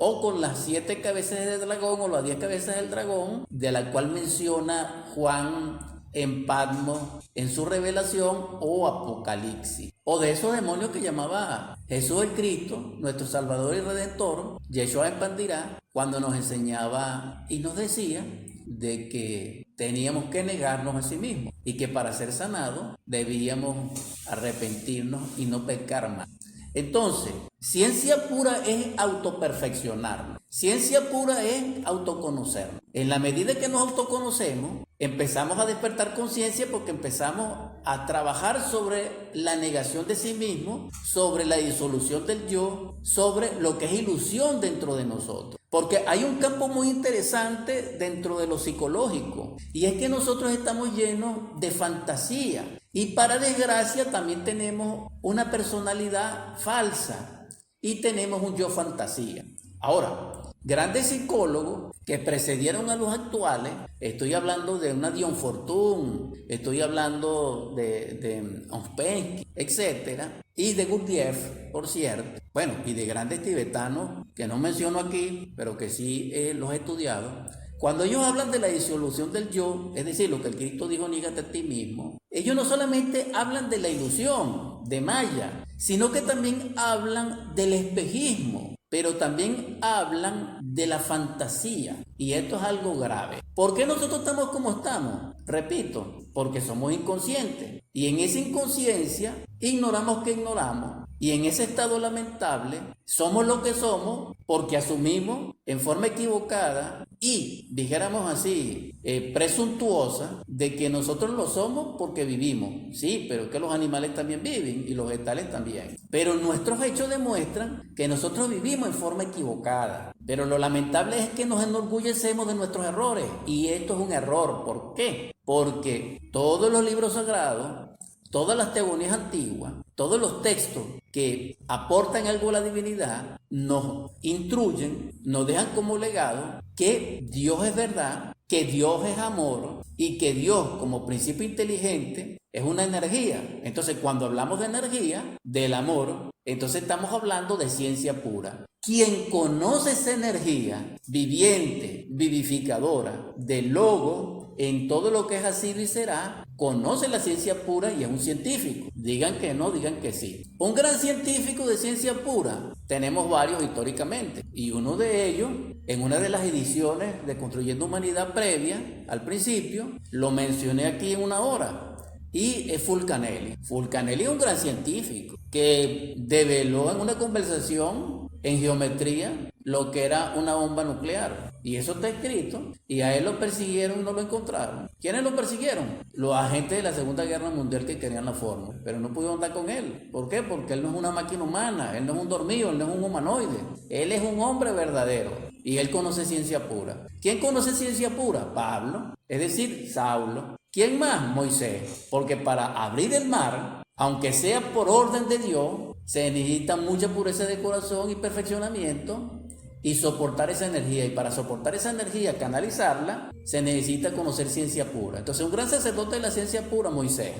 o con las 7 cabezas del dragón o las 10 cabezas del dragón, de la cual menciona Juan en Patmos en su revelación o Apocalipsis, o de esos demonios que llamaba Jesús el Cristo, nuestro Salvador y Redentor, Yeshua en Pandirá, cuando nos enseñaba y nos decía de que teníamos que negarnos a sí mismos y que para ser sanados debíamos arrepentirnos y no pecar más. Entonces, ciencia pura es autoperfeccionarnos. Ciencia pura es autoconocernos. En la medida que nos autoconocemos, empezamos a despertar conciencia porque empezamos a trabajar sobre la negación de sí mismo, sobre la disolución del yo, sobre lo que es ilusión dentro de nosotros. Porque hay un campo muy interesante dentro de lo psicológico, y es que nosotros estamos llenos de fantasía. Y para desgracia también tenemos una personalidad falsa y tenemos un yo fantasía. Ahora, grandes psicólogos que precedieron a los actuales, estoy hablando de una Dion Fortune, estoy hablando de Ouspensky, etcétera, y de Gurdjieff, por cierto, bueno, y de grandes tibetanos que no menciono aquí, pero que sí los he estudiado. Cuando ellos hablan de la disolución del yo, es decir, lo que el Cristo dijo, nígate a ti mismo, ellos no solamente hablan de la ilusión, de Maya, sino que también hablan del espejismo, pero también hablan de la fantasía. Y esto es algo grave. ¿Por qué nosotros estamos como estamos? Repito, porque somos inconscientes. Y en esa inconsciencia ignoramos que ignoramos. Y en ese estado lamentable somos lo que somos porque asumimos en forma equivocada y, dijéramos así, presuntuosa, de que nosotros lo somos porque vivimos. Sí, pero es que los animales también viven y los vegetales también. Pero nuestros hechos demuestran que nosotros vivimos en forma equivocada. Pero lo lamentable es que nos enorgullecemos de nuestros errores. Y esto es un error. ¿Por qué? Porque todos los libros sagrados, todas las teogonías antiguas, todos los textos que aportan algo a la divinidad, nos instruyen, nos dejan como legado que Dios es verdad, que Dios es amor y que Dios como principio inteligente es una energía. Entonces, cuando hablamos de energía, del amor, entonces estamos hablando de ciencia pura. Quien conoce esa energía viviente, vivificadora, del logo, en todo lo que es así y será, conoce la ciencia pura y es un científico. Digan que no, digan que sí. Un gran científico de ciencia pura, tenemos varios históricamente, y uno de ellos, en una de las ediciones de Construyendo Humanidad previa, al principio, lo mencioné aquí en una hora, y es Fulcanelli. Fulcanelli es un gran científico que develó en una conversación en geometría lo que era una bomba nuclear. Y eso está escrito, y a él lo persiguieron y no lo encontraron. ¿Quiénes lo persiguieron? Los agentes de la Segunda Guerra Mundial que querían la fórmula, pero no pudieron dar con él. ¿Por qué? Porque él no es una máquina humana, él no es un dormido, él no es un humanoide. Él es un hombre verdadero, y él conoce ciencia pura. ¿Quién conoce ciencia pura? Pablo, es decir, Saulo. ¿Quién más? Moisés. Porque para abrir el mar, aunque sea por orden de Dios, se necesita mucha pureza de corazón y perfeccionamiento y soportar esa energía. Y para soportar esa energía, canalizarla, se necesita conocer ciencia pura. Entonces, un gran sacerdote de la ciencia pura, Moisés.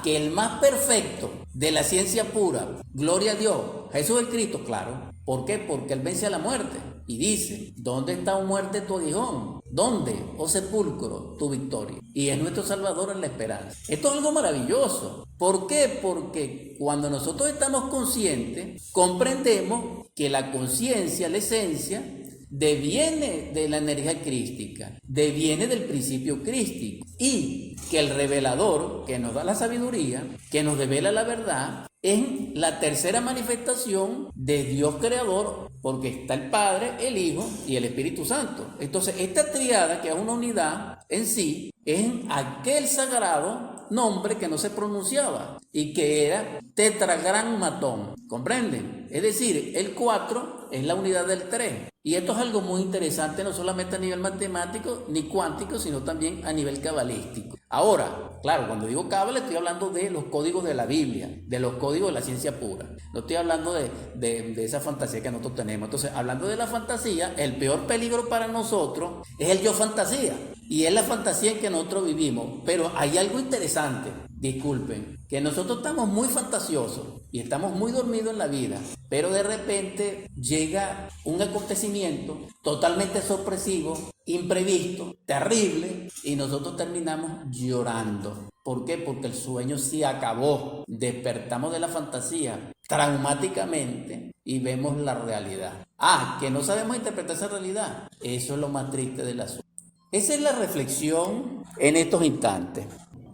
Que el más perfecto de la ciencia pura, gloria a Dios, Jesús el Cristo, claro. ¿Por qué? Porque él vence a la muerte. Y dice, ¿dónde está, oh muerte, tu aguijón? ¿Dónde, oh sepulcro, tu victoria? Y es nuestro Salvador en la esperanza. Esto es algo maravilloso. ¿Por qué? Porque cuando nosotros estamos conscientes, comprendemos que la conciencia, la esencia, deviene de la energía crística, deviene del principio crístico, y que el revelador, que nos da la sabiduría, que nos devela la verdad, es la tercera manifestación de Dios creador, porque está el Padre, el Hijo y el Espíritu Santo. Entonces, esta triada, que es una unidad en sí, es aquel sagrado nombre que no se pronunciaba y que era tetragrammatón. ¿Comprenden? Es decir, el 4 es la unidad del 3. Y esto es algo muy interesante, no solamente a nivel matemático ni cuántico, sino también a nivel cabalístico. Ahora, claro, cuando digo cábala estoy hablando de los códigos de la Biblia, de los códigos de la ciencia pura. No estoy hablando de esa fantasía que nosotros tenemos. Entonces, hablando de la fantasía, el peor peligro para nosotros es el yo fantasía. Y es la fantasía en que nosotros vivimos. Pero hay algo interesante. disculpen, que nosotros estamos muy fantasiosos y estamos muy dormidos en la vida, pero de repente llega un acontecimiento totalmente sorpresivo, imprevisto, terrible, y nosotros terminamos llorando. ¿Por qué? Porque el sueño se acabó. Despertamos de la fantasía traumáticamente y vemos la realidad. Que no sabemos interpretar esa realidad. Eso es lo más triste del asunto. Esa es la reflexión en estos instantes.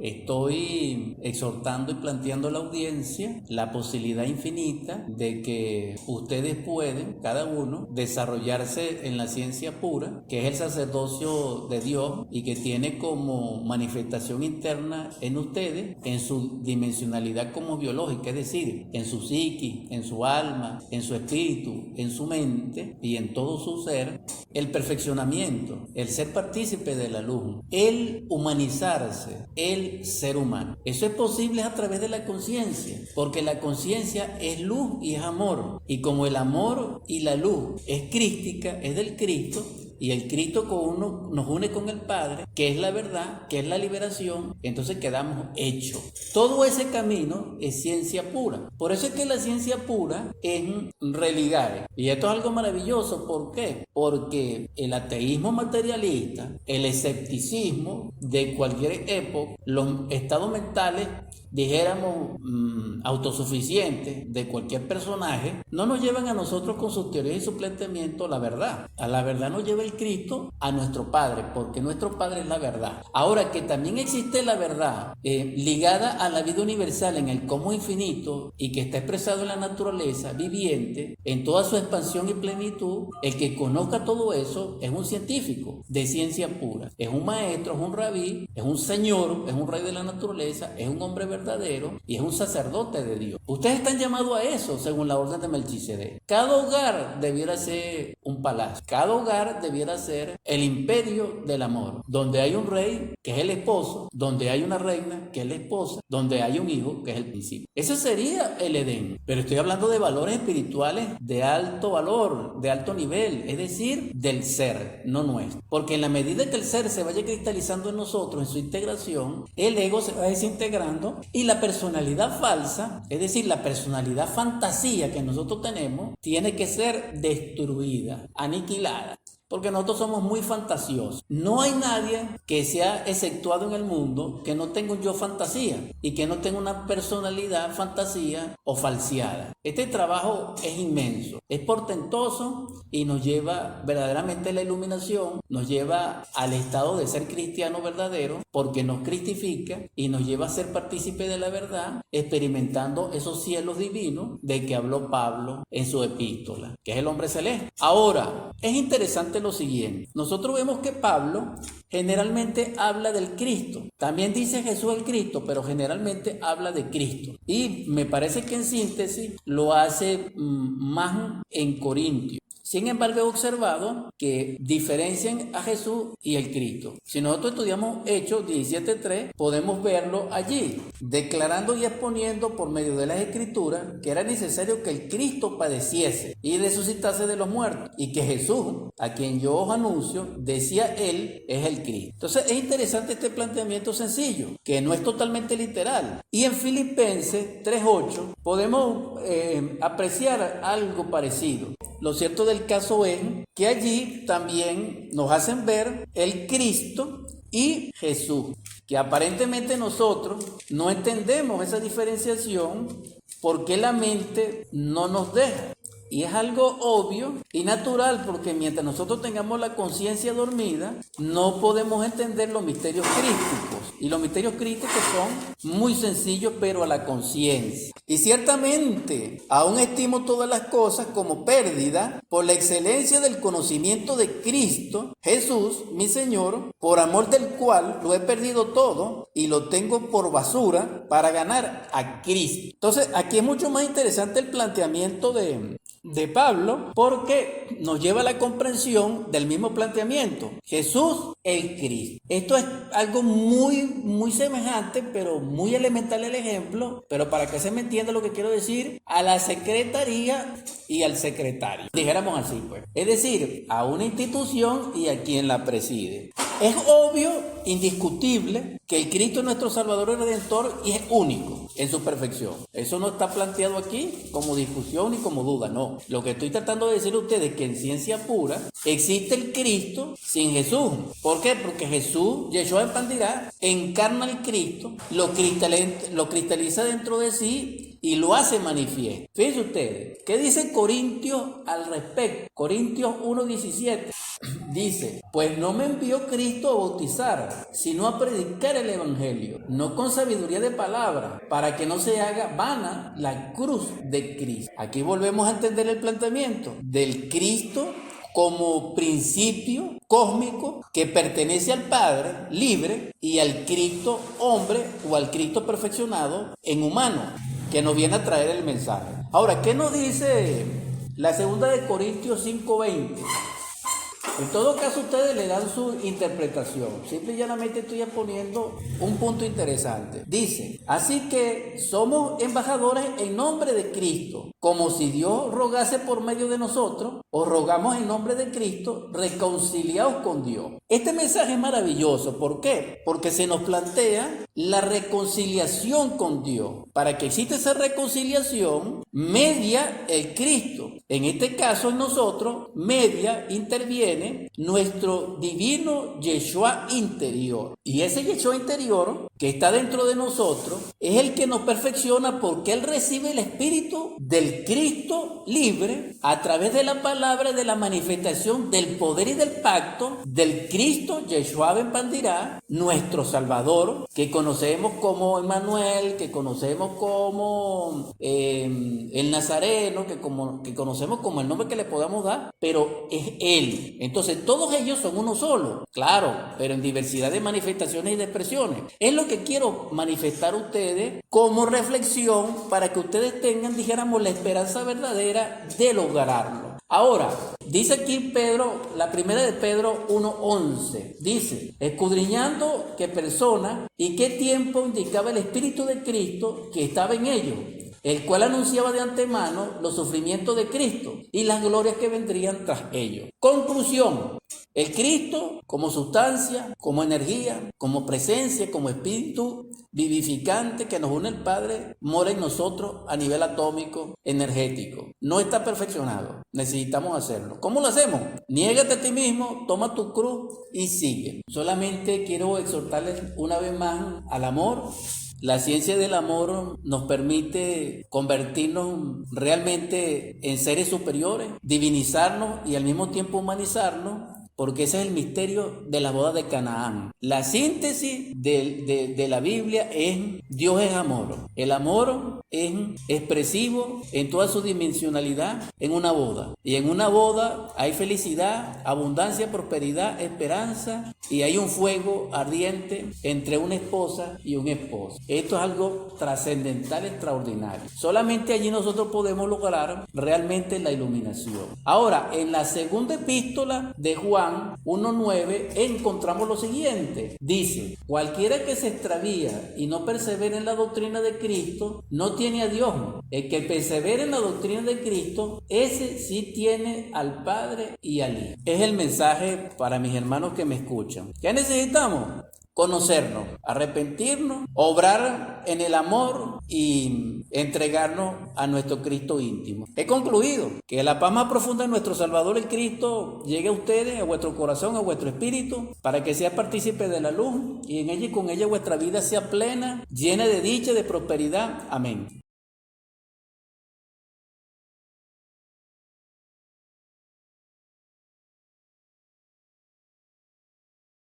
Estoy exhortando y planteando a la audiencia la posibilidad infinita de que ustedes pueden, cada uno, desarrollarse en la ciencia pura, que es el sacerdocio de Dios y que tiene como manifestación interna en ustedes, en su dimensionalidad como biológica, es decir, en su psiquis, en su alma, en su espíritu, en su mente y en todo su ser, el perfeccionamiento, el ser partícipe de la luz, el humanizarse, el ser humano. Eso es posible a través de la conciencia, porque la conciencia es luz y es amor. Y como el amor y la luz es crística, es del Cristo, y el Cristo con uno nos une con el Padre, que es la verdad, que es la liberación, entonces quedamos hechos. Todo ese camino es ciencia pura. Por eso es que la ciencia pura es religar. Y esto es algo maravilloso. ¿Por qué? Porque el ateísmo materialista, el escepticismo de cualquier época, los estados mentales, dijéramos, autosuficientes de cualquier personaje, no nos llevan a nosotros con sus teorías y su planteamiento a la verdad. A la verdad nos lleva el Cristo a nuestro Padre, porque nuestro Padre es la verdad. Ahora que también existe la verdad ligada a la vida universal en el cosmos infinito y que está expresado en la naturaleza viviente, en toda su expansión y plenitud, el que conozca todo eso es un científico de ciencia pura. Es un maestro, es un rabí, es un señor, es un rey de la naturaleza, es un hombre verdadero y es un sacerdote de Dios. Ustedes están llamados a eso según la orden de Melquisedec. Cada hogar debiera ser un palacio. Cada hogar debiera ser el imperio del amor, donde hay un rey que es el esposo, donde hay una reina que es la esposa, donde hay un hijo que es el príncipe. Ese sería el Edén. Pero estoy hablando de valores espirituales de alto valor, de alto nivel, es decir, del ser, no nuestro. Porque en la medida que el ser se vaya cristalizando en nosotros, en su integración, el ego se va desintegrando y la personalidad falsa, es decir, la personalidad fantasía que nosotros tenemos, tiene que ser destruida, aniquilada. Porque nosotros somos muy fantasiosos. No hay nadie que sea exceptuado en el mundo que no tenga un yo fantasía y que no tenga una personalidad fantasía o falseada. Este trabajo es inmenso, es portentoso y nos lleva verdaderamente a la iluminación, nos lleva al estado de ser cristiano verdadero porque nos cristifica y nos lleva a ser partícipe de la verdad, experimentando esos cielos divinos de que habló Pablo en su epístola, que es el hombre celeste. Ahora, es interesante lo siguiente. Nosotros vemos que Pablo generalmente habla del Cristo. También dice Jesús el Cristo, pero generalmente habla de Cristo. Y me parece que en síntesis lo hace más en Corintios. Sin embargo, he observado que diferencian a Jesús y el Cristo. Si nosotros estudiamos Hechos 17:3, podemos verlo allí, declarando y exponiendo por medio de las Escrituras que era necesario que el Cristo padeciese y resucitase de los muertos, y que Jesús, a quien yo os anuncio, decía él, es el Cristo. Entonces es interesante este planteamiento sencillo, que no es totalmente literal. Y en Filipenses 3:8 podemos apreciar algo parecido. Lo cierto del caso es que allí también nos hacen ver el Cristo y Jesús, que aparentemente nosotros no entendemos esa diferenciación porque la mente no nos deja. Y es algo obvio y natural porque mientras nosotros tengamos la conciencia dormida, no podemos entender los misterios crísticos. Y los misterios crísticos son muy sencillos, pero a la conciencia. Y ciertamente, aún estimo todas las cosas como pérdida por la excelencia del conocimiento de Cristo, Jesús, mi Señor, por amor del cual lo he perdido todo y lo tengo por basura para ganar a Cristo. Entonces, aquí es mucho más interesante el planteamiento de Pablo, porque nos lleva a la comprensión del mismo planteamiento. Jesús, el Cristo. Esto es algo muy semejante, pero muy elemental el ejemplo, pero para que se me entienda lo que quiero decir, a la secretaría y al secretario. Dijéramos así, pues. Es decir, a una institución y a quien la preside. Es obvio, indiscutible, que el Cristo es nuestro Salvador y Redentor y es único en su perfección. Eso no está planteado aquí como discusión ni como duda, no. Lo que estoy tratando de decir a ustedes es que en ciencia pura existe el Cristo sin Jesús. ¿Por qué? Porque Jesús, Yeshua ben Pandirá, encarna al Cristo, lo cristaliza dentro de sí y lo hace manifiesto. Fíjense ustedes, ¿qué dice Corintios al respecto? Corintios 1:17 dice, pues no me envió Cristo a bautizar, sino a predicar el Evangelio, no con sabiduría de palabra, para que no se haga vana la cruz de Cristo. Aquí volvemos a entender el planteamiento del Cristo como principio cósmico que pertenece al Padre libre y al Cristo hombre o al Cristo perfeccionado en humano, que nos viene a traer el mensaje. Ahora, ¿qué nos dice la segunda de Corintios 5:20? En todo caso, ustedes le dan su interpretación. Simple y llanamente estoy poniendo un punto interesante. Dice, así que somos embajadores en nombre de Cristo, como si Dios rogase por medio de nosotros, os rogamos en nombre de Cristo, reconciliados con Dios. Este mensaje es maravilloso. ¿Por qué? Porque se nos plantea la reconciliación con Dios. Para que exista esa reconciliación, media el Cristo. En este caso, en nosotros, media, interviene nuestro divino Yeshua interior. Y ese Yeshua interior que está dentro de nosotros es el que nos perfecciona, porque Él recibe el espíritu del Cristo libre a través de la palabra, de la manifestación del poder y del pacto del Cristo Yeshua ben Pandirá, nuestro Salvador, que conocemos como Emmanuel, que conocemos como el Nazareno, que conocemos como el nombre que le podamos dar, pero es Él. Entonces todos ellos son uno solo, claro, pero en diversidad de manifestaciones y de expresiones. Es lo que quiero manifestar a ustedes como reflexión para que ustedes tengan, dijéramos, la esperanza verdadera de lograrlo. Ahora, dice aquí Pedro, la primera de Pedro 1:11, dice, escudriñando qué persona y qué tiempo indicaba el Espíritu de Cristo que estaba en ellos, el cual anunciaba de antemano los sufrimientos de Cristo y las glorias que vendrían tras ellos. Conclusión, el Cristo como sustancia, como energía, como presencia, como espíritu vivificante que nos une al Padre, mora en nosotros a nivel atómico, energético. No está perfeccionado, necesitamos hacerlo. ¿Cómo lo hacemos? Niégate a ti mismo, toma tu cruz y sigue. Solamente quiero exhortarles una vez más al amor. La ciencia del amor nos permite convertirnos realmente en seres superiores, divinizarnos y al mismo tiempo humanizarnos, porque ese es el misterio de la boda de Canaán. La síntesis de la Biblia es: Dios es amor. El amor es expresivo en toda su dimensionalidad en una boda. Y en una boda hay felicidad, abundancia, prosperidad, esperanza, y hay un fuego ardiente entre una esposa y un esposo. Esto es algo trascendental, extraordinario. Solamente allí nosotros podemos lograr realmente la iluminación. Ahora, en la segunda epístola de Juan 1:9 encontramos lo siguiente. Dice: cualquiera que se extravía y no persevera en la doctrina de Cristo no tiene a Dios. El que persevera en la doctrina de Cristo, ese sí tiene al Padre y al Hijo. Es el mensaje para mis hermanos que me escuchan. ¿Qué necesitamos? Conocernos, arrepentirnos, obrar en el amor y entregarnos a nuestro Cristo íntimo. He concluido que la paz más profunda de nuestro Salvador el Cristo llegue a ustedes, a vuestro corazón, a vuestro espíritu, para que sea partícipe de la luz y en ella y con ella vuestra vida sea plena, llena de dicha y de prosperidad. Amén.